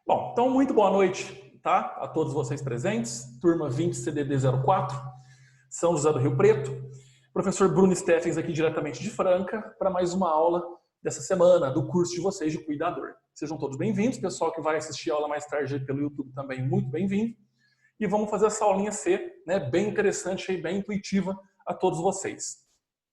Bom, então muito boa noite, tá? A todos vocês presentes, turma 20 CDD 04, São José do Rio Preto. Professor Bruno Steffens aqui diretamente de Franca para mais uma aula dessa semana do curso de vocês de cuidador. Sejam todos bem-vindos, pessoal que vai assistir a aula mais tarde pelo YouTube também, muito bem-vindo. E vamos fazer essa aulinha ser bem interessante e bem intuitiva a todos vocês.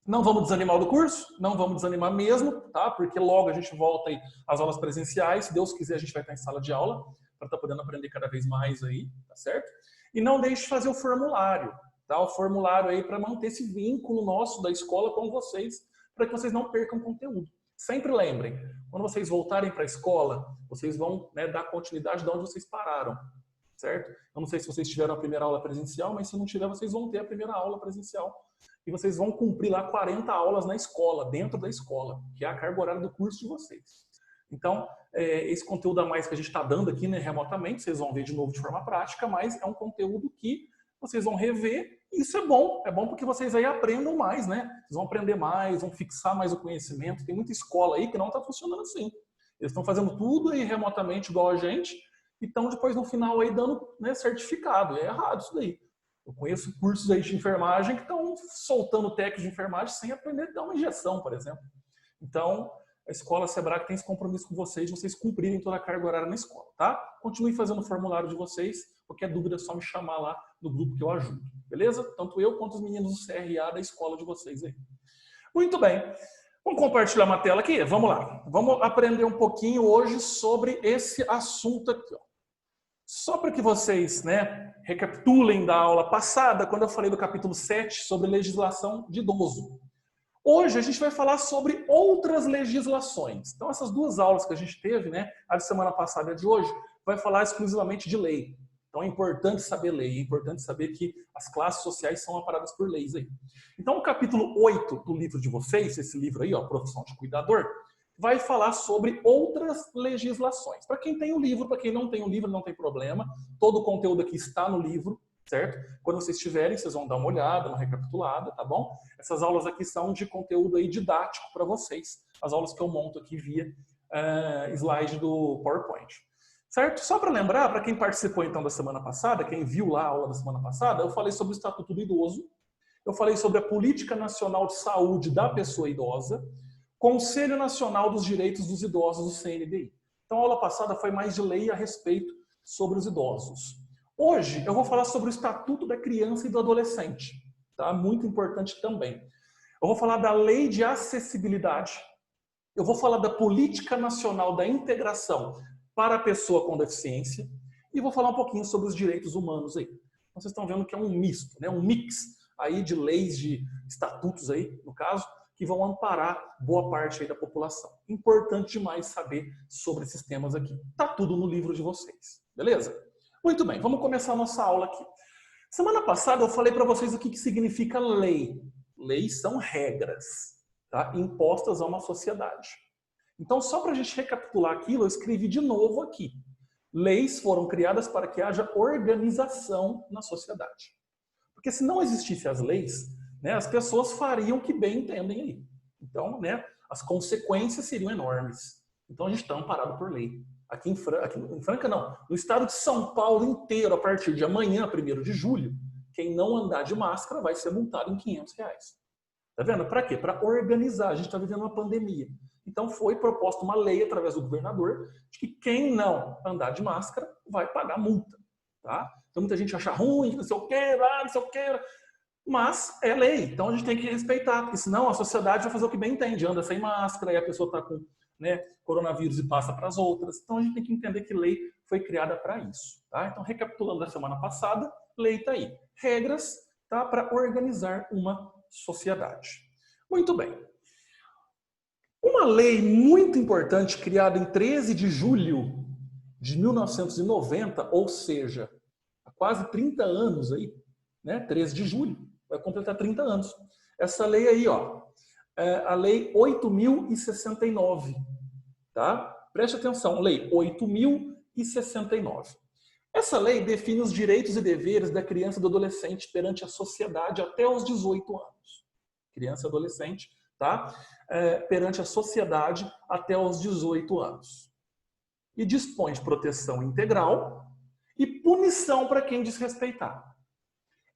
Não vamos desanimar do curso, não vamos desanimar mesmo, tá? Porque logo a gente volta aí às aulas presenciais. Se Deus quiser, a gente vai estar em sala de aula para estar podendo aprender cada vez mais aí, tá certo? E não deixe de fazer o formulário, tá? O formulário aí para manter esse vínculo nosso da escola com vocês, para que vocês não percam conteúdo. Sempre lembrem, quando vocês voltarem para a escola, vocês vão dar continuidade de onde vocês pararam, certo? Eu não sei se vocês tiveram a primeira aula presencial, mas se não tiver, vocês vão ter a primeira aula presencial. E vocês vão cumprir lá 40 aulas na escola, dentro da escola, que é a carga horária do curso de vocês. Então, esse conteúdo a mais que a gente está dando aqui remotamente, vocês vão ver de novo de forma prática, mas é um conteúdo que vocês vão rever, e isso é bom porque vocês aí aprendam mais, né? Vocês vão aprender mais, vão fixar mais o conhecimento. Tem muita escola aí que não está funcionando assim. Eles estão fazendo tudo aí remotamente igual a gente, e estão depois no final aí dando certificado. É errado isso daí. Eu conheço cursos aí de enfermagem que estão soltando técnicos de enfermagem sem aprender a dar uma injeção, por exemplo. Então, a escola Sebrae tem esse compromisso com vocês, de vocês cumprirem toda a carga horária na escola, tá? Continue fazendo o formulário de vocês. Qualquer dúvida é só me chamar lá no grupo que eu ajudo, beleza? Tanto eu quanto os meninos do CRA da escola de vocês aí. Muito bem. Vamos compartilhar uma tela aqui? Vamos lá. Vamos aprender um pouquinho hoje sobre esse assunto aqui, ó. Só para que vocês recapitulem da aula passada, quando eu falei do capítulo 7 sobre legislação de idoso. Hoje a gente vai falar sobre outras legislações. Então essas duas aulas que a gente teve, a de semana passada e a de hoje, vai falar exclusivamente de lei. Então é importante saber lei, é importante saber que as classes sociais são amparadas por leis aí. Então o capítulo 8 do livro de vocês, esse livro aí, ó, Profissão de Cuidador, vai falar sobre outras legislações. Para quem tem o livro, para quem não tem o livro, não tem problema. Todo o conteúdo aqui está no livro, certo? Quando vocês tiverem, vocês vão dar uma olhada, uma recapitulada, tá bom? Essas aulas aqui são de conteúdo aí didático para vocês. As aulas que eu monto aqui via slide do PowerPoint. Certo? Só para lembrar, para quem participou então da semana passada, quem viu lá a aula da semana passada, eu falei sobre o Estatuto do Idoso, eu falei sobre a Política Nacional de Saúde da Pessoa Idosa, Conselho Nacional dos Direitos dos Idosos, do CNDI. Então, a aula passada foi mais de lei a respeito sobre os idosos. Hoje, eu vou falar sobre o Estatuto da Criança e do Adolescente. Tá? Muito importante também. Eu vou falar da Lei de Acessibilidade. Eu vou falar da Política Nacional da Integração para a Pessoa com Deficiência. E vou falar um pouquinho sobre os direitos humanos aí. Então, vocês estão vendo que é um misto, um mix aí de leis, de estatutos aí, no caso, que vão amparar boa parte aí da população. Importante demais saber sobre esses temas aqui. Tá tudo no livro de vocês, beleza? Muito bem, vamos começar a nossa aula aqui. Semana passada eu falei para vocês o que significa lei. Leis são regras, tá? Impostas a uma sociedade. Então, só para a gente recapitular aquilo, eu escrevi de novo aqui. Leis foram criadas para que haja organização na sociedade. Porque se não existissem as leis, as pessoas fariam o que bem entendem aí. Então, as consequências seriam enormes. Então, a gente está amparado por lei. Aqui em Franca, não. No estado de São Paulo inteiro, a partir de amanhã, 1º de julho, quem não andar de máscara vai ser multado em R$500. Tá vendo? Para quê? Para organizar. A gente está vivendo uma pandemia. Então, foi proposta uma lei através do governador de que quem não andar de máscara vai pagar multa. Tá? Então, muita gente acha ruim, não sei o quê, não sei o quê. Mas é lei, então a gente tem que respeitar, porque senão a sociedade vai fazer o que bem entende, anda sem máscara e a pessoa está com coronavírus e passa para as outras. Então a gente tem que entender que lei foi criada para isso. Tá? Então, recapitulando da semana passada, lei está aí. Regras, tá, para organizar uma sociedade. Muito bem. Uma lei muito importante criada em 13 de julho de 1990, ou seja, há quase 30 anos aí, 13 de julho. Vai completar 30 anos. Essa lei aí, ó, é a Lei 8.069, tá? Preste atenção, Lei 8.069. Essa lei define os direitos e deveres da criança e do adolescente perante a sociedade até os 18 anos. Criança e adolescente, tá? Perante a sociedade até os 18 anos. e dispõe de proteção integral e punição para quem desrespeitar.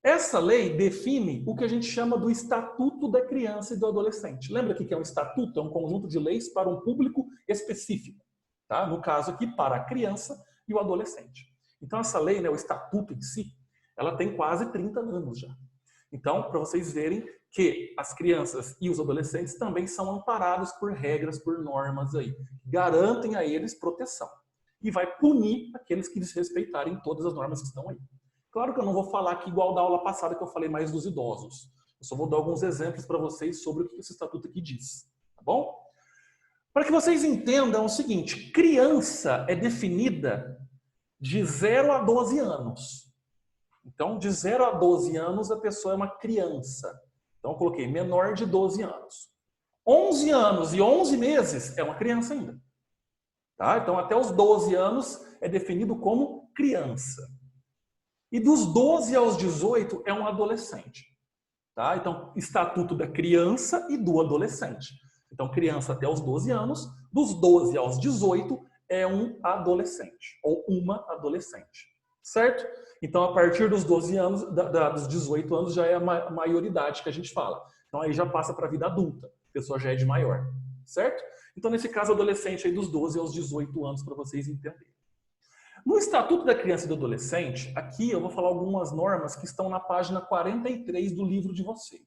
Essa lei define o que a gente chama do Estatuto da Criança e do Adolescente. Lembra que é um estatuto? É um conjunto de leis para um público específico. Tá? No caso aqui, para a criança e o adolescente. Então, essa lei, né, o estatuto em si, ela tem quase 30 anos já. Então, para vocês verem que as crianças e os adolescentes também são amparados por regras, por normas aí, que garantem a eles proteção. E vai punir aqueles que desrespeitarem todas as normas que estão aí. Claro que eu não vou falar aqui igual da aula passada que eu falei mais dos idosos. Eu só vou dar alguns exemplos para vocês sobre o que esse estatuto aqui diz. Tá bom? Para que vocês entendam o seguinte, criança é definida de 0 a 12 anos. Então, de 0 a 12 anos, a pessoa é uma criança. Então, eu coloquei menor de 12 anos. 11 anos e 11 meses é uma criança ainda. Tá? Então, até os 12 anos é definido como criança. E dos 12 aos 18 é um adolescente. Tá? Então, Estatuto da Criança e do Adolescente. Então, criança até os 12 anos, dos 12 aos 18 é um adolescente, ou uma adolescente. Certo? Então, a partir dos 12 anos, dos 18 anos, já é a maioridade que a gente fala. Então, aí já passa para a vida adulta. A pessoa já é de maior. Certo? Então, nesse caso, adolescente aí dos 12 aos 18 anos, para vocês entenderem. No Estatuto da Criança e do Adolescente, aqui eu vou falar algumas normas que estão na página 43 do livro de vocês.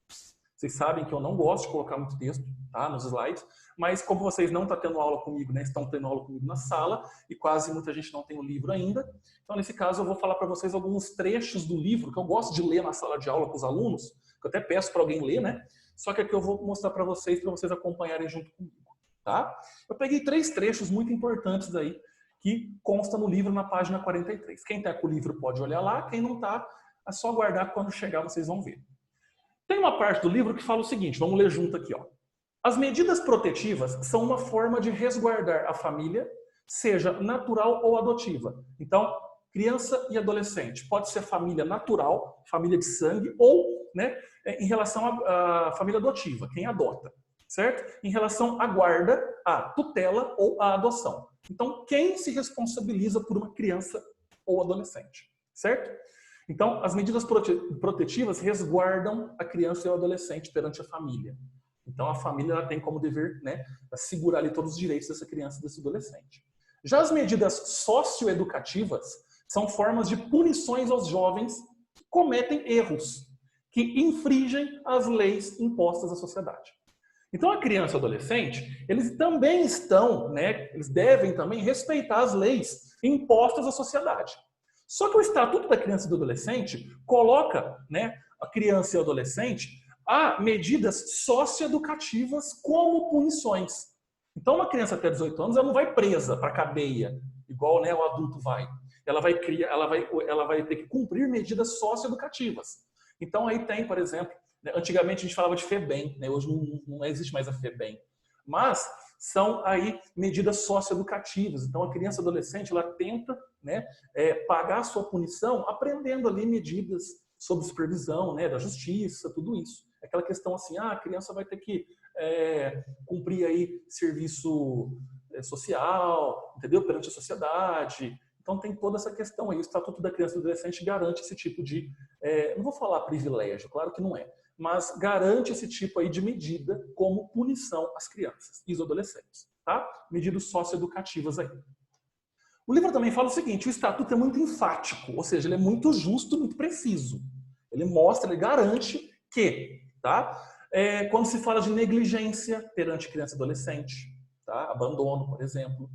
Vocês sabem que eu não gosto de colocar muito texto, tá, nos slides, mas como vocês não estão tendo aula comigo, né, estão tendo aula comigo na sala, e quase muita gente não tem o livro ainda, então nesse caso eu vou falar para vocês alguns trechos do livro que eu gosto de ler na sala de aula com os alunos, que eu até peço para alguém ler, né? Só que aqui eu vou mostrar para vocês acompanharem junto comigo, tá? Eu peguei 3 trechos muito importantes aí, que consta no livro na página 43. Quem está com o livro pode olhar lá, quem não está, é só aguardar, quando chegar vocês vão ver. Tem uma parte do livro que fala o seguinte, vamos ler junto aqui. Ó. As medidas protetivas são uma forma de resguardar a família, seja natural ou adotiva. Então, criança e adolescente, pode ser família natural, família de sangue, ou né, em relação à família adotiva, quem adota. Certo? Em relação à guarda, à tutela ou à adoção. Então, quem se responsabiliza por uma criança ou adolescente? Certo? Então, as medidas protetivas resguardam a criança e o adolescente perante a família. Então, a família ela tem como dever, né, assegurar ali todos os direitos dessa criança e desse adolescente. Já as medidas socioeducativas são formas de punições aos jovens que cometem erros, que infringem as leis impostas à sociedade. Então, a criança e o adolescente, eles também estão, né, eles devem também respeitar as leis impostas à sociedade. Só que o Estatuto da Criança e do Adolescente coloca, né, a criança e o adolescente a medidas socioeducativas como punições. Então, uma criança até 18 anos, ela não vai presa para a cadeia, igual, né, o adulto vai. Ela vai ter que cumprir medidas socioeducativas. Então, aí tem, por exemplo, antigamente a gente falava de FEBEM, né? Hoje não existe mais a FEBEM. Mas são aí medidas socioeducativas. Então a criança e adolescente ela tenta, né, pagar a sua punição aprendendo ali medidas sob supervisão, né, da justiça, tudo isso. Aquela questão assim, a criança vai ter que cumprir aí serviço social, entendeu? Perante a sociedade. Então tem toda essa questão aí. O Estatuto da Criança e do Adolescente garante esse tipo de, não vou falar privilégio, claro que não é, mas garante esse tipo aí de medida como punição às crianças e os adolescentes, tá? Medidas socioeducativas aí. O livro também fala o seguinte, o Estatuto é muito enfático, ou seja, ele é muito justo, muito preciso. Ele mostra, ele garante que, tá? Quando se fala de negligência perante criança e adolescente, tá? Abandono, por exemplo,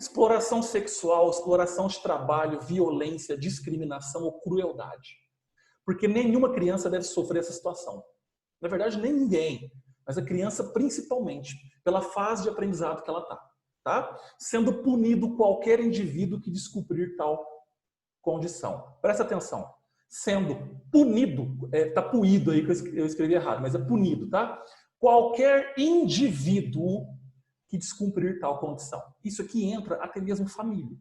exploração sexual, exploração de trabalho, violência, discriminação ou crueldade. Porque nenhuma criança deve sofrer essa situação. Na verdade, nem ninguém. Mas a criança, principalmente, pela fase de aprendizado que ela está. Tá? Sendo punido qualquer indivíduo que descumprir tal condição. Presta atenção. Sendo punido, tá puído aí que eu escrevi errado, mas é punido, tá? Qualquer indivíduo que descumprir tal condição. Isso aqui entra até mesmo família.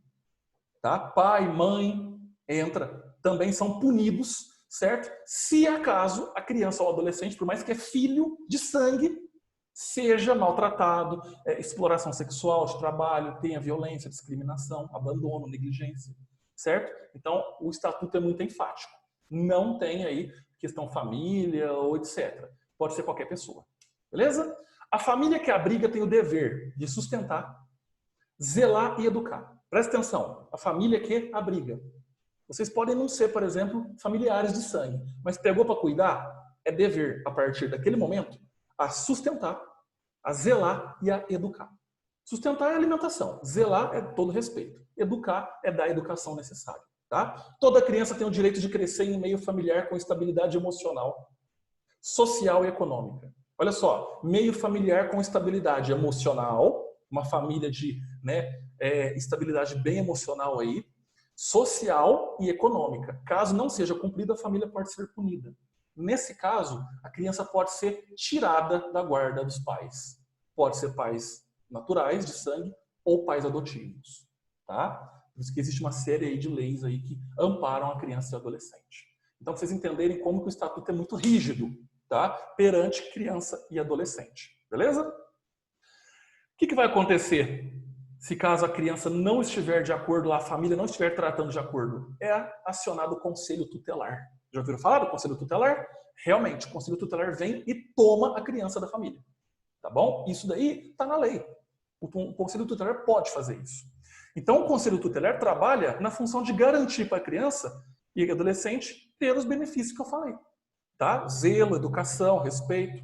Tá? Pai, mãe, entra. Também são punidos, certo? Se acaso a criança ou adolescente, por mais que é filho de sangue, seja maltratado, exploração sexual de trabalho, tenha violência, discriminação, abandono, negligência, certo? Então, o estatuto é muito enfático. Não tem aí questão família ou etc. Pode ser qualquer pessoa. Beleza? A família que abriga tem o dever de sustentar, zelar e educar. Presta atenção, a família que abriga. Vocês podem não ser, por exemplo, familiares de sangue, mas pegou para cuidar, é dever, a partir daquele momento, a sustentar, a zelar e a educar. Sustentar é alimentação, zelar é todo respeito, educar é dar a educação necessária. Tá? Toda criança tem o direito de crescer em um meio familiar com estabilidade emocional, social e econômica. Olha só, meio familiar com estabilidade emocional, uma família de estabilidade bem emocional aí, social e econômica. Caso não seja cumprida, a família pode ser punida. Nesse caso, a criança pode ser tirada da guarda dos pais. Pode ser pais naturais, de sangue, ou pais adotivos. Tá? Por isso que existe uma série aí de leis aí que amparam a criança e o adolescente. Então, pra vocês entenderem como que o estatuto é muito rígido, tá? Perante criança e adolescente. Beleza? O que vai acontecer se caso a criança não estiver de acordo, a família não estiver tratando de acordo? É acionado o conselho tutelar. Já ouviram falar do conselho tutelar? Realmente, o conselho tutelar vem e toma a criança da família. Tá bom? Isso daí está na lei. O conselho tutelar pode fazer isso. Então, o conselho tutelar trabalha na função de garantir para a criança e adolescente ter os benefícios que eu falei. Tá? Zelo, educação, respeito.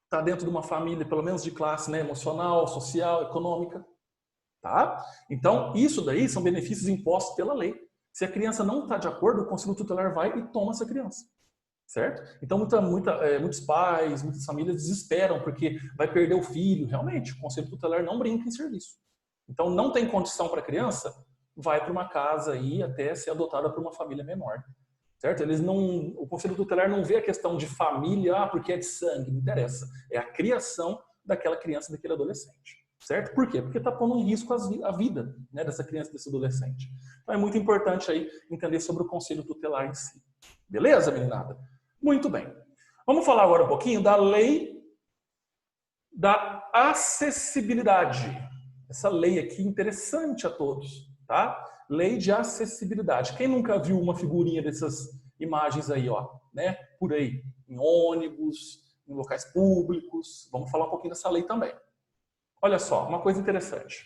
Está dentro de uma família, pelo menos de classe emocional, social, econômica. Tá? Então, isso daí são benefícios impostos pela lei. Se a criança não está de acordo, o conselho tutelar vai e toma essa criança. Certo? Então, muitos pais, muitas famílias desesperam porque vai perder o filho. Realmente, o conselho tutelar não brinca em serviço. Então, não tem condição para a criança, vai para uma casa aí até ser adotada por uma família menor. Certo? O conselho tutelar não vê a questão de família, porque é de sangue, não interessa. É a criação daquela criança, daquele adolescente. Certo? Por quê? Porque está pondo em risco a vida dessa criança, desse adolescente. Então, é muito importante aí entender sobre o conselho tutelar em si. Beleza, meninada? Muito bem. Vamos falar agora um pouquinho da lei da acessibilidade. Essa lei aqui interessante a todos, tá? Lei de acessibilidade. Quem nunca viu uma figurinha dessas imagens aí, ó, por aí, em ônibus, em locais públicos? Vamos falar um pouquinho dessa lei também. Olha só, uma coisa interessante.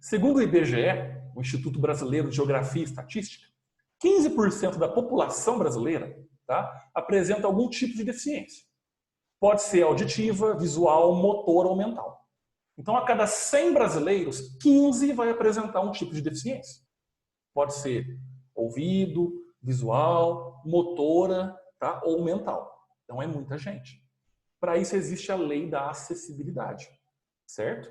Segundo o IBGE, o Instituto Brasileiro de Geografia e Estatística, 15% da população brasileira, tá, apresenta algum tipo de deficiência. Pode ser auditiva, visual, motora ou mental. Então, a cada 100 brasileiros, 15 vai apresentar um tipo de deficiência. Pode ser ouvido, visual, motora, tá, ou mental. Então, é muita gente. Para isso, existe a lei da acessibilidade. Certo?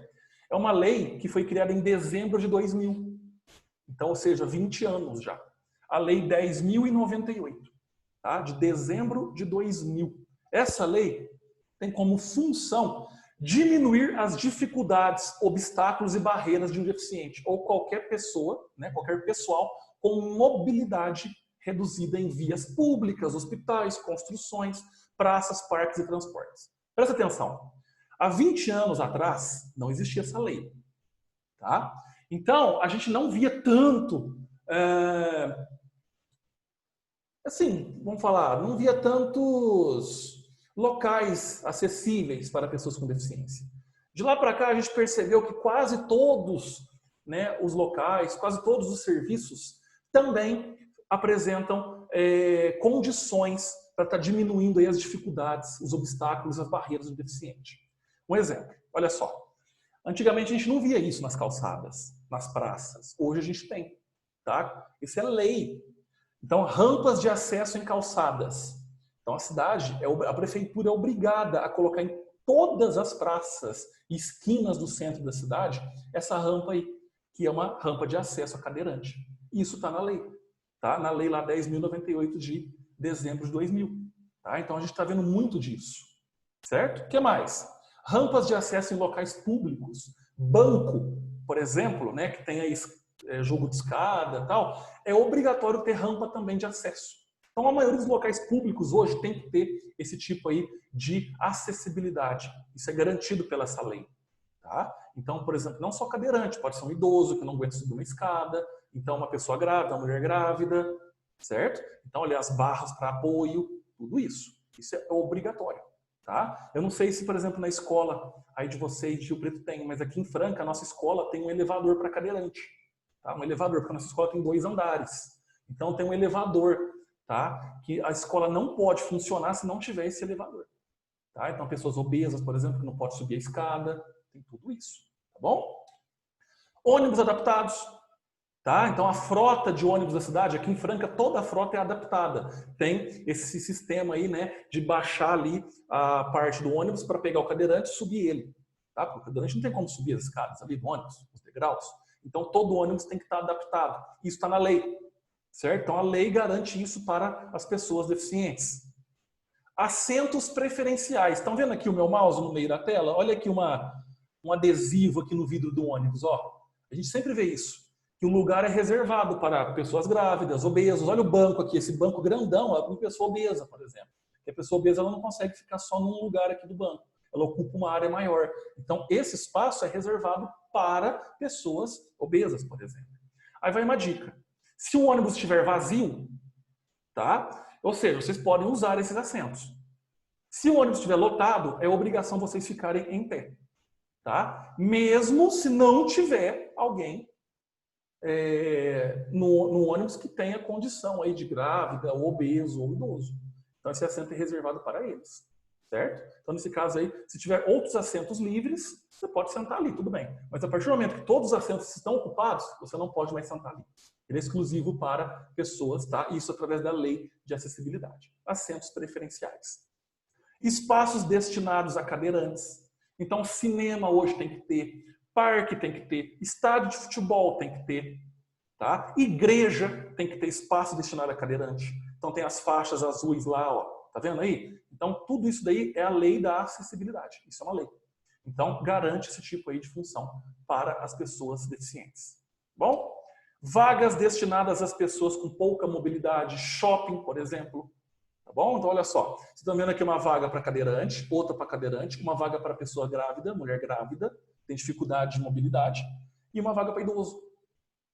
É uma lei que foi criada em dezembro de 2000. Então, ou seja, 20 anos já. A Lei 10.098, tá? De dezembro de 2000. Essa lei tem como função diminuir as dificuldades, obstáculos e barreiras de um deficiente ou qualquer pessoa, qualquer pessoal com mobilidade reduzida em vias públicas, hospitais, construções, praças, parques e transportes. Presta atenção. Há 20 anos atrás, não existia essa lei. Tá? Então, a gente não via tanto... vamos falar, não via tantos locais acessíveis para pessoas com deficiência. De lá para cá, a gente percebeu que quase todos os locais, quase todos os serviços também apresentam condições para estar diminuindo aí as dificuldades, os obstáculos, as barreiras do deficiente. Um exemplo, olha só. Antigamente a gente não via isso nas calçadas, nas praças. Hoje a gente tem, tá? Isso é lei. Então, rampas de acesso em calçadas. Então, a prefeitura é obrigada a colocar em todas as praças e esquinas do centro da cidade essa rampa aí, que é uma rampa de acesso a cadeirante. Isso está na lei, tá? Na lei lá 10.098 de dezembro de 2000. Tá? Então, a gente está vendo muito disso, certo? O que mais? Rampas de acesso em locais públicos. Banco, por exemplo, que tem aí jogo de escada e tal, é obrigatório ter rampa também de acesso. Então, a maioria dos locais públicos hoje tem que ter esse tipo aí de acessibilidade. Isso é garantido pela essa lei. Tá? Então, por exemplo, não só cadeirante, pode ser um idoso que não aguenta subir uma escada, então uma pessoa grávida, uma mulher grávida, certo? Então, olha, as barras para apoio, tudo isso. Isso é obrigatório. Tá? Eu não sei se, por exemplo, na escola aí de vocês, de Rio Preto tem, mas aqui em Franca, a nossa escola tem um elevador para cadeirante. Tá? Um elevador, porque a nossa escola tem 2 andares. Então, tem um elevador, tá? Que a escola não pode funcionar se não tiver esse elevador. Tá? Então, pessoas obesas, por exemplo, que não podem subir a escada, tem tudo isso. Tá bom? Ônibus adaptados. Tá? Então, a frota de ônibus da cidade, aqui em Franca, toda a frota é adaptada. Tem esse sistema aí, né, de baixar ali a parte do ônibus para pegar o cadeirante e subir ele. Tá? Porque o cadeirante não tem como subir as escadas ali do ônibus, os degraus. Então, todo ônibus tem que estar adaptado. Isso está na lei. Certo? Então, a lei garante isso para as pessoas deficientes. Assentos preferenciais. Estão vendo aqui o meu mouse no meio da tela? Olha aqui um adesivo aqui no vidro do ônibus. Ó. A gente sempre vê isso. Que o lugar é reservado para pessoas grávidas, obesos. Olha o banco aqui, esse banco grandão é para uma pessoa obesa, por exemplo. Porque a pessoa obesa ela não consegue ficar só num lugar aqui do banco. Ela ocupa uma área maior. Então, esse espaço é reservado para pessoas obesas, por exemplo. Aí vai uma dica. Se o ônibus estiver vazio, tá? Ou seja, vocês podem usar esses assentos. Se o ônibus estiver lotado, é obrigação vocês ficarem em pé. Tá? Mesmo se não tiver alguém no ônibus que tenha condição aí de grávida, ou obeso, ou idoso. Então, esse assento é reservado para eles. Certo? Então, nesse caso aí, se tiver outros assentos livres, você pode sentar ali, tudo bem. Mas a partir do momento que todos os assentos estão ocupados, você não pode mais sentar ali. Ele é exclusivo para pessoas, tá? Isso através da lei de acessibilidade. Assentos preferenciais. Espaços destinados a cadeirantes. Então, cinema hoje tem que ter, parque tem que ter, estádio de futebol tem que ter, tá? Igreja tem que ter espaço destinado a cadeirante. Então, tem as faixas azuis lá, ó. Tá vendo aí? Então, tudo isso daí é a lei da acessibilidade. Isso é uma lei. Então, garante esse tipo aí de função para as pessoas deficientes. Bom? Vagas destinadas às pessoas com pouca mobilidade, shopping, por exemplo. Tá bom? Então, olha só. Vocês estão vendo aqui uma vaga para cadeirante, outra para cadeirante, uma vaga para pessoa grávida, mulher grávida, tem dificuldade de mobilidade, e uma vaga para idoso.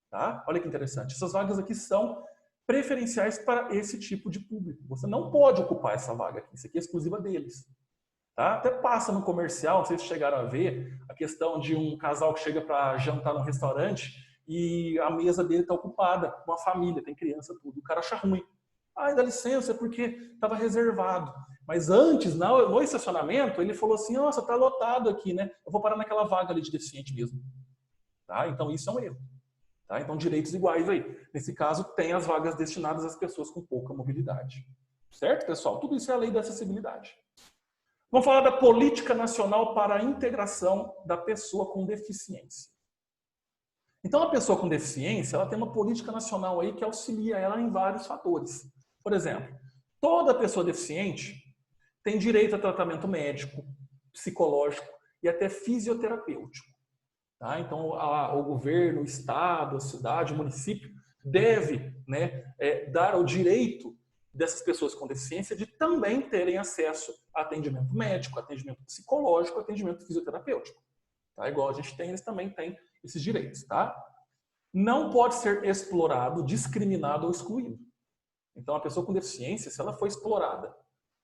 Tá? Olha que interessante. Essas vagas aqui são preferenciais para esse tipo de público. Você não pode ocupar essa vaga aqui. Isso aqui é exclusiva deles. Tá? Até passa no comercial, não sei se chegaram a ver, a questão de um casal que chega para jantar num restaurante e a mesa dele está ocupada com uma família, tem criança, tudo. O cara acha ruim. Ah, dá licença, é porque estava reservado. Mas antes, no estacionamento, ele falou assim, nossa, está lotado aqui, né? Eu vou parar naquela vaga ali de deficiente mesmo. Tá? Então, isso é um erro. Tá? Então, direitos iguais aí. Nesse caso, tem as vagas destinadas às pessoas com pouca mobilidade. Certo, pessoal? Tudo isso é a lei da acessibilidade. Vamos falar da Política Nacional para a Integração da Pessoa com Deficiência. Então, a pessoa com deficiência, ela tem uma política nacional aí que auxilia ela em vários fatores. Por exemplo, toda pessoa deficiente tem direito a tratamento médico, psicológico e até fisioterapêutico. Tá? Então, o governo, o estado, a cidade, o município deve, né, dar o direito dessas pessoas com deficiência de também terem acesso a atendimento médico, atendimento psicológico, atendimento fisioterapêutico. Tá? Igual a gente tem, eles também têm esses direitos. Tá? Não pode ser explorado, discriminado ou excluído. Então, a pessoa com deficiência, se ela for explorada,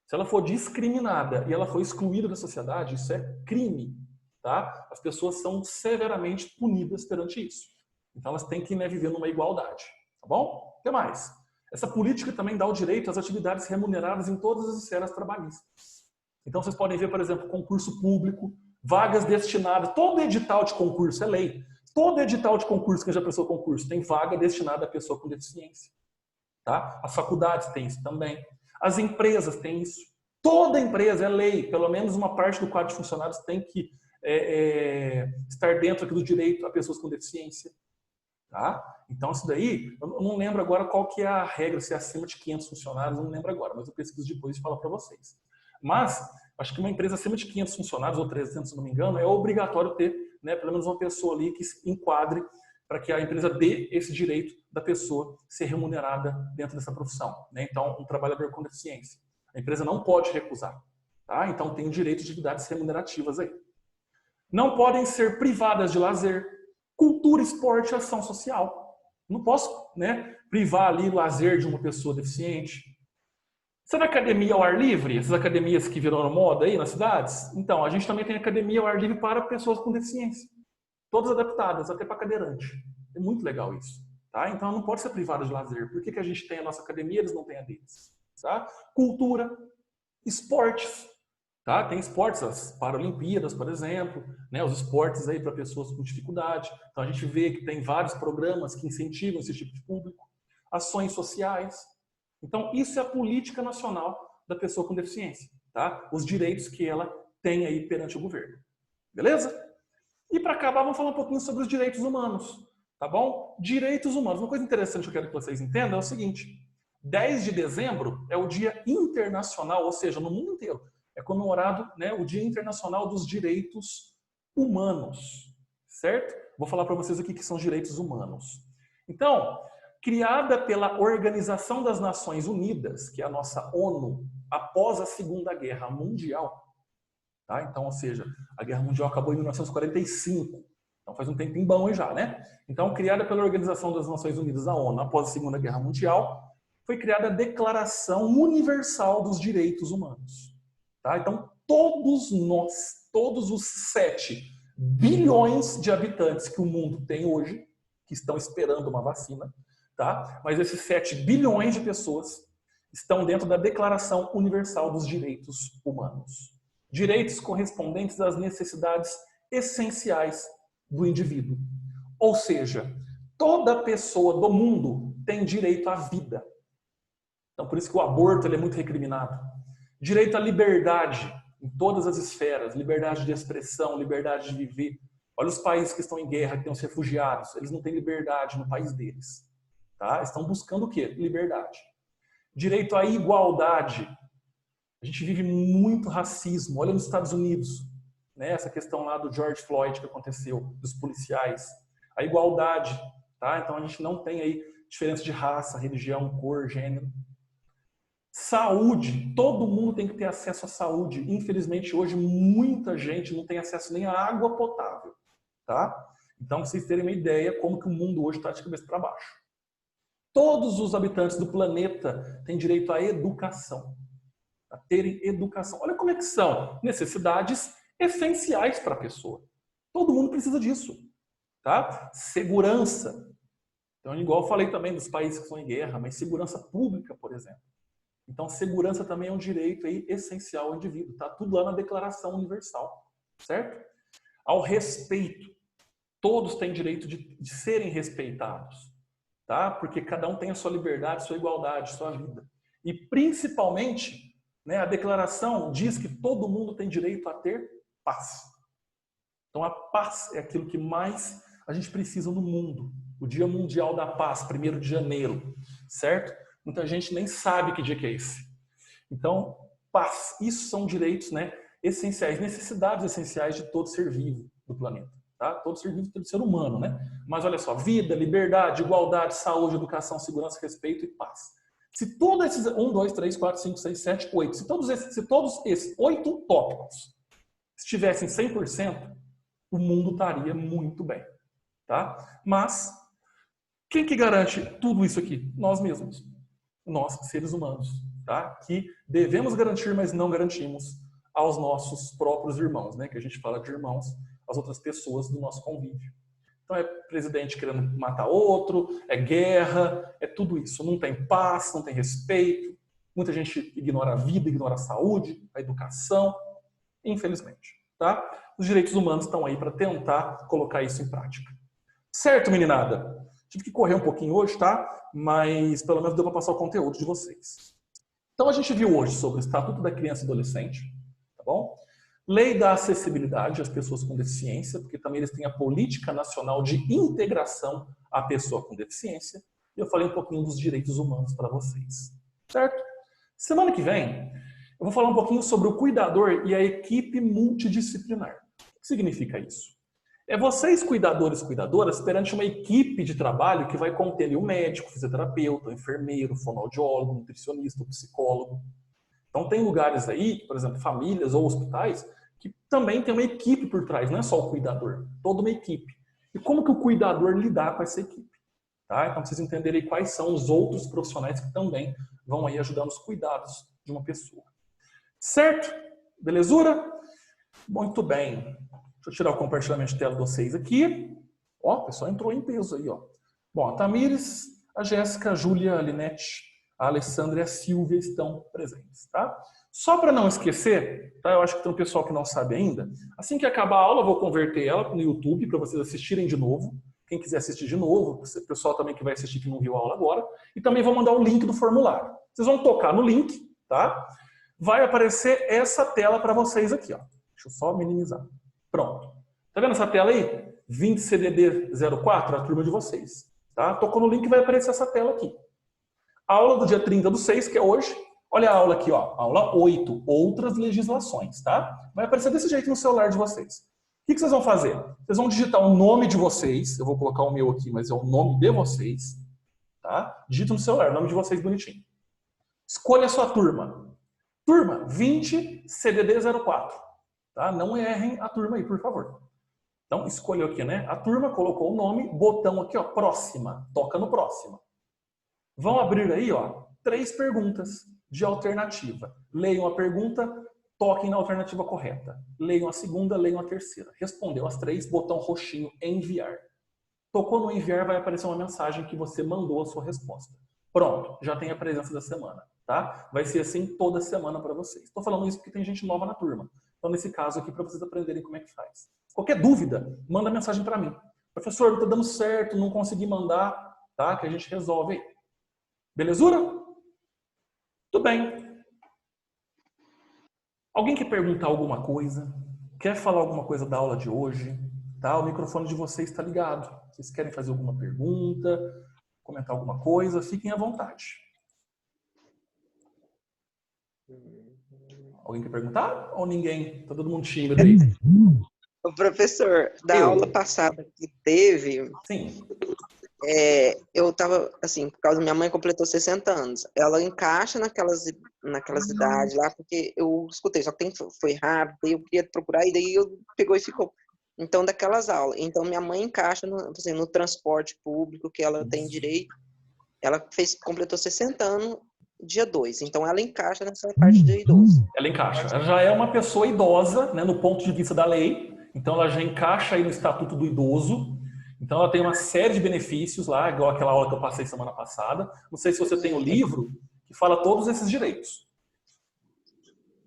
se ela for discriminada e ela for excluída da sociedade, isso é crime. Tá? As pessoas são severamente punidas perante isso. Então, elas têm que, né, viver numa igualdade. Tá bom? O que mais? Essa política também dá o direito às atividades remuneradas em todas as esferas trabalhistas. Então, vocês podem ver, por exemplo, concurso público, vagas destinadas, todo edital de concurso é lei. Todo edital de concurso que já prestou concurso tem vaga destinada à pessoa com deficiência. Tá? As faculdades têm isso também. As empresas têm isso. Toda empresa é lei. Pelo menos uma parte do quadro de funcionários tem que estar dentro aqui do direito a pessoas com deficiência. Tá? Então, isso daí, eu não lembro agora qual que é a regra, se é acima de 500 funcionários, eu não lembro agora, mas eu pesquiso depois e falo para vocês. Mas, acho que uma empresa acima de 500 funcionários, ou 300, se não me engano, é obrigatório ter, né, pelo menos uma pessoa ali que enquadre para que a empresa dê esse direito da pessoa ser remunerada dentro dessa profissão, né? Então, um trabalhador com deficiência. A empresa não pode recusar, tá? Então, tem o direito de atividades remunerativas aí. Não podem ser privadas de lazer, cultura, esporte e ação social. Não posso, né, privar ali o lazer de uma pessoa deficiente. Sabe a academia ao ar livre? Essas academias que viraram moda aí nas cidades? Então, a gente também tem academia ao ar livre para pessoas com deficiência. Todas adaptadas, até para cadeirante. É muito legal isso. Tá? Então, não pode ser privado de lazer. Por que a gente tem a nossa academia e eles não têm a deles? Tá? Cultura, esportes. Tá? Tem esportes, as Paralimpíadas, por exemplo, né? Os esportes aí para pessoas com dificuldade. Então, a gente vê que tem vários programas que incentivam esse tipo de público. Ações sociais. Então, isso é a política nacional da pessoa com deficiência. Tá? Os direitos que ela tem aí perante o governo. Beleza? E para acabar, vamos falar um pouquinho sobre os direitos humanos, tá bom? Direitos humanos. Uma coisa interessante que eu quero que vocês entendam é o seguinte: 10 de dezembro é o Dia Internacional, ou seja, no mundo inteiro, é comemorado, né, o Dia Internacional dos Direitos Humanos, certo? Vou falar para vocês aqui o que são os direitos humanos. Então, criada pela Organização das Nações Unidas, que é a nossa ONU, após a Segunda Guerra Mundial, tá? Então, ou seja, a Guerra Mundial acabou em 1945. Então faz um tempinho bom aí já, né? Então, criada pela Organização das Nações Unidas, a ONU, após a Segunda Guerra Mundial, foi criada a Declaração Universal dos Direitos Humanos. Tá? Então, todos nós, todos os 7 bilhões de habitantes que o mundo tem hoje, que estão esperando uma vacina, tá? Mas esses 7 bilhões de pessoas estão dentro da Declaração Universal dos Direitos Humanos. Direitos correspondentes às necessidades essenciais do indivíduo. Ou seja, toda pessoa do mundo tem direito à vida. Então, por isso que o aborto ele é muito recriminado. Direito à liberdade em todas as esferas, liberdade de expressão, liberdade de viver. Olha os países que estão em guerra, que têm os refugiados, eles não têm liberdade no país deles. Tá? Estão buscando o quê? Liberdade. Direito à igualdade. A gente vive muito racismo. Olha nos Estados Unidos, né? Essa questão lá do George Floyd que aconteceu, dos policiais. A igualdade, tá? Então a gente não tem aí diferença de raça, religião, cor, gênero. Saúde. Todo mundo tem que ter acesso à saúde. Infelizmente hoje muita gente não tem acesso nem à água potável, tá? Então, pra vocês terem uma ideia como que o mundo hoje está de cabeça para baixo. Todos os habitantes do planeta têm direito à educação. A terem educação. Olha como é que são necessidades essenciais para a pessoa. Todo mundo precisa disso. Tá? Segurança. Então, igual eu falei também dos países que estão em guerra, mas segurança pública, por exemplo. Então, segurança também é um direito aí essencial ao indivíduo. Tá tudo lá na Declaração Universal. Certo? Ao respeito. Todos têm direito de serem respeitados. Tá? Porque cada um tem a sua liberdade, sua igualdade, sua vida. E principalmente, né, a declaração diz que todo mundo tem direito a ter paz. Então a paz é aquilo que mais a gente precisa no mundo. O Dia Mundial da Paz, 1º de janeiro, certo? Muita gente nem sabe que dia que é esse. Então, paz, isso são direitos, né, essenciais, necessidades essenciais de todo ser vivo do planeta. Tá? Todo ser vivo, todo ser humano, né? Mas olha só, vida, liberdade, igualdade, saúde, educação, segurança, respeito e paz. Se todos esses 1, 2, 3, 4, 5, 6, 7, 8, se todos esses 8 tópicos estivessem 100%, o mundo estaria muito bem. Tá? Mas, quem que garante tudo isso aqui? Nós mesmos. Nós, seres humanos. Tá? Que devemos garantir, mas não garantimos aos nossos próprios irmãos. Né? Que a gente fala de irmãos, as outras pessoas do nosso convívio. Então é presidente querendo matar outro, é guerra, é tudo isso. Não tem paz, não tem respeito. Muita gente ignora a vida, ignora a saúde, a educação. Infelizmente. Tá? Os direitos humanos estão aí para tentar colocar isso em prática. Certo, meninada? Tive que correr um pouquinho hoje, tá? Mas pelo menos deu para passar o conteúdo de vocês. Então a gente viu hoje sobre o Estatuto da Criança e Adolescente, tá bom? Lei da acessibilidade às pessoas com deficiência, porque também eles têm a Política Nacional de Integração à Pessoa com Deficiência. E eu falei um pouquinho dos direitos humanos para vocês. Certo? Semana que vem, eu vou falar um pouquinho sobre o cuidador e a equipe multidisciplinar. O que significa isso? É vocês, cuidadores e cuidadoras, perante uma equipe de trabalho que vai conter ali o médico, o fisioterapeuta, o enfermeiro, o fonoaudiólogo, o nutricionista, o psicólogo. Então tem lugares aí, por exemplo, famílias ou hospitais, que também tem uma equipe por trás, não é só o cuidador, toda uma equipe. E como que o cuidador lidar com essa equipe? Tá? Então vocês entenderem quais são os outros profissionais que também vão aí ajudar nos cuidados de uma pessoa. Certo? Belezura? Muito bem. Deixa eu tirar o compartilhamento de tela de vocês aqui. Ó, o pessoal entrou em peso aí, ó. Bom, a Tamires, a Jéssica, a Júlia, a Linete, a Alessandra e a Silvia estão presentes, tá? Só para não esquecer, tá? Eu acho que tem um pessoal que não sabe ainda. Assim que acabar a aula, eu vou converter ela no YouTube para vocês assistirem de novo. Quem quiser assistir de novo, o pessoal também que vai assistir que não viu a aula agora. E também vou mandar o link do formulário. Vocês vão tocar no link, tá? Vai aparecer essa tela para vocês aqui, ó. Deixa eu só minimizar. Pronto. Tá vendo essa tela aí? 20 CDD 04, a turma de vocês. Tá? Tocou no link e vai aparecer essa tela aqui. Aula do dia 30/6, que é hoje. Olha a aula aqui, ó. Aula 8, outras legislações, tá? Vai aparecer desse jeito no celular de vocês. O que vocês vão fazer? Vocês vão digitar o nome de vocês. Eu vou colocar o meu aqui, mas é o nome de vocês. Tá? Digita no celular, o nome de vocês bonitinho. Escolha a sua turma. Turma 20 CDD 04. Tá? Não errem a turma aí, por favor. Então, escolheu aqui, né? A turma colocou o nome, botão aqui, ó, próxima. Toca no próxima. Vão abrir aí, ó, 3 perguntas de alternativa. Leiam a pergunta, toquem na alternativa correta. Leiam a segunda, leiam a terceira. Respondeu as 3, botão roxinho, enviar. Tocou no enviar, vai aparecer uma mensagem que você mandou a sua resposta. Pronto, já tem a presença da semana, tá? Vai ser assim toda semana para vocês. Estou falando isso porque tem gente nova na turma. Então, nesse caso aqui, para vocês aprenderem como é que faz. Qualquer dúvida, manda mensagem para mim. Professor, não está dando certo, não consegui mandar, tá? Que a gente resolve aí. Belezura? Tudo bem. Alguém quer perguntar alguma coisa? Quer falar alguma coisa da aula de hoje? Tá? O microfone de vocês está ligado. Vocês querem fazer alguma pergunta, comentar alguma coisa? Fiquem à vontade. Alguém quer perguntar? Ou ninguém? Tá todo mundo tímido aí? O professor, da aula passada que teve, sim. Eu tava, assim, por causa da minha mãe completou 60 anos. Ela encaixa naquelas idades lá, porque eu escutei, só que foi rápido, daí eu queria procurar, e daí eu pegou e ficou. Então, daquelas aulas. Então, minha mãe encaixa no transporte público, que ela tem direito. Ela completou 60 anos dia 2. Então, ela encaixa nessa parte de idoso. Ela encaixa. Ela já é uma pessoa idosa, né, no ponto de vista da lei. Então, ela já encaixa aí no Estatuto do Idoso. Então, ela tem uma série de benefícios lá, igual aquela aula que eu passei semana passada. Não sei se você tem o livro que fala todos esses direitos.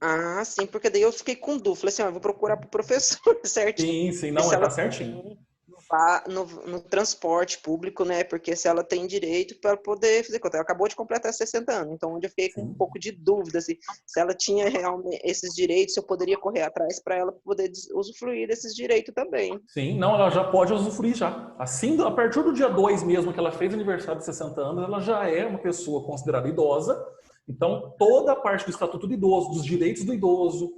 Ah, sim, porque daí eu fiquei com dúvida. Falei assim, eu vou procurar pro professor, certinho. Sim, não, tá certinho. No transporte público, né? Porque se ela tem direito para poder fazer conta. Ela acabou de completar 60 anos, então onde eu fiquei com um pouco de dúvida assim, se ela tinha realmente esses direitos, se eu poderia correr atrás para ela poder usufruir desses direitos também. Sim, não, ela já pode usufruir já. Assim, a partir do dia 2 mesmo que ela fez aniversário de 60 anos, ela já é uma pessoa considerada idosa. Então, toda a parte do Estatuto do Idoso, dos direitos do idoso,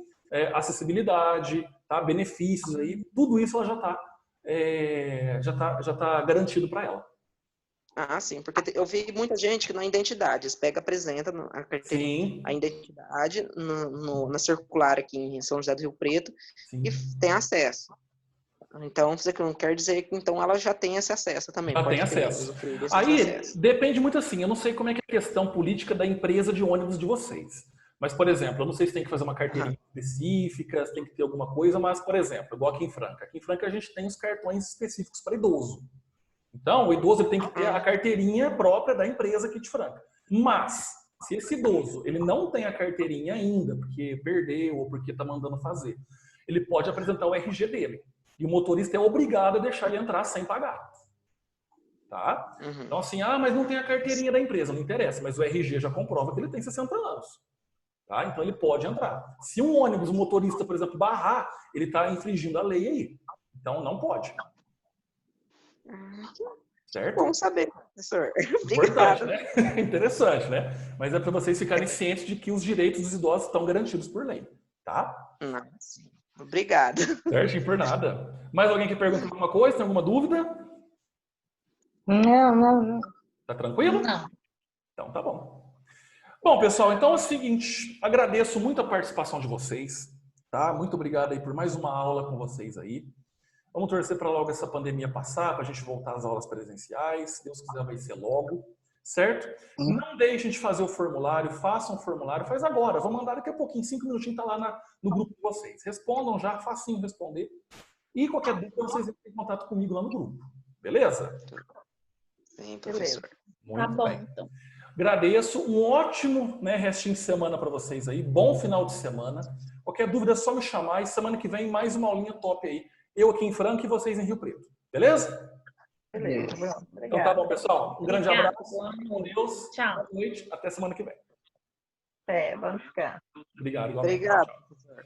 acessibilidade, tá, benefícios aí, tudo isso ela já tá garantido para ela. Ah, sim, porque eu vi muita gente que na identidade, apresenta a identidade na circular aqui em São José do Rio Preto. Sim. E tem acesso. Então, você quer dizer que então ela já tem esse acesso também. Já tem acesso. Aí, depende muito assim, eu não sei como é que é a questão política da empresa de ônibus de vocês. Mas, por exemplo, eu não sei se tem que fazer uma carteirinha específica, se tem que ter alguma coisa, mas, por exemplo, igual aqui em Franca. Aqui em Franca a gente tem os cartões específicos para idoso. Então, o idoso ele tem que ter a carteirinha própria da empresa aqui de Franca. Mas, se esse idoso ele não tem a carteirinha ainda, porque perdeu ou porque está mandando fazer, ele pode apresentar o RG dele. E o motorista é obrigado a deixar ele entrar sem pagar. Tá? Então, assim, mas não tem a carteirinha da empresa, não interessa, mas o RG já comprova que ele tem 60 anos. Tá? Então, ele pode entrar. Se um ônibus, um motorista, por exemplo, barrar, ele está infringindo a lei aí. Então, não pode. Certo? Bom saber, professor. Importante, né? Interessante, né? Mas é para vocês ficarem cientes de que os direitos dos idosos estão garantidos por lei. Tá? Obrigada. Certinho, por nada. Mais alguém que pergunta alguma coisa? Tem alguma dúvida? Não. Tá tranquilo? Não. Então tá bom. Bom, pessoal, então é o seguinte, agradeço muito a participação de vocês, tá? Muito obrigado aí por mais uma aula com vocês aí. Vamos torcer para logo essa pandemia passar, para a gente voltar às aulas presenciais. Se Deus quiser, vai ser logo, certo? Não deixem de fazer o formulário, façam o formulário, faz agora. Vou mandar daqui a pouquinho, 5 minutinhos, tá lá no grupo de vocês. Respondam já, facinho responder. E qualquer dúvida, vocês entrem em contato comigo lá no grupo. Beleza? Sim, professor. Muito Tá bom, bem. então. Agradeço, um ótimo, né, restinho de semana para vocês aí, bom final de semana. Qualquer dúvida é só me chamar e semana que vem mais uma aulinha top aí. Eu aqui em Franca e vocês em Rio Preto. Beleza? Beleza. Então tá bom, pessoal. Um grande Obrigada. abraço. Com Deus. Tchau. Boa noite. Até semana que vem. Vamos ficar. Obrigado. Igualmente. Obrigado, Tchau. professor.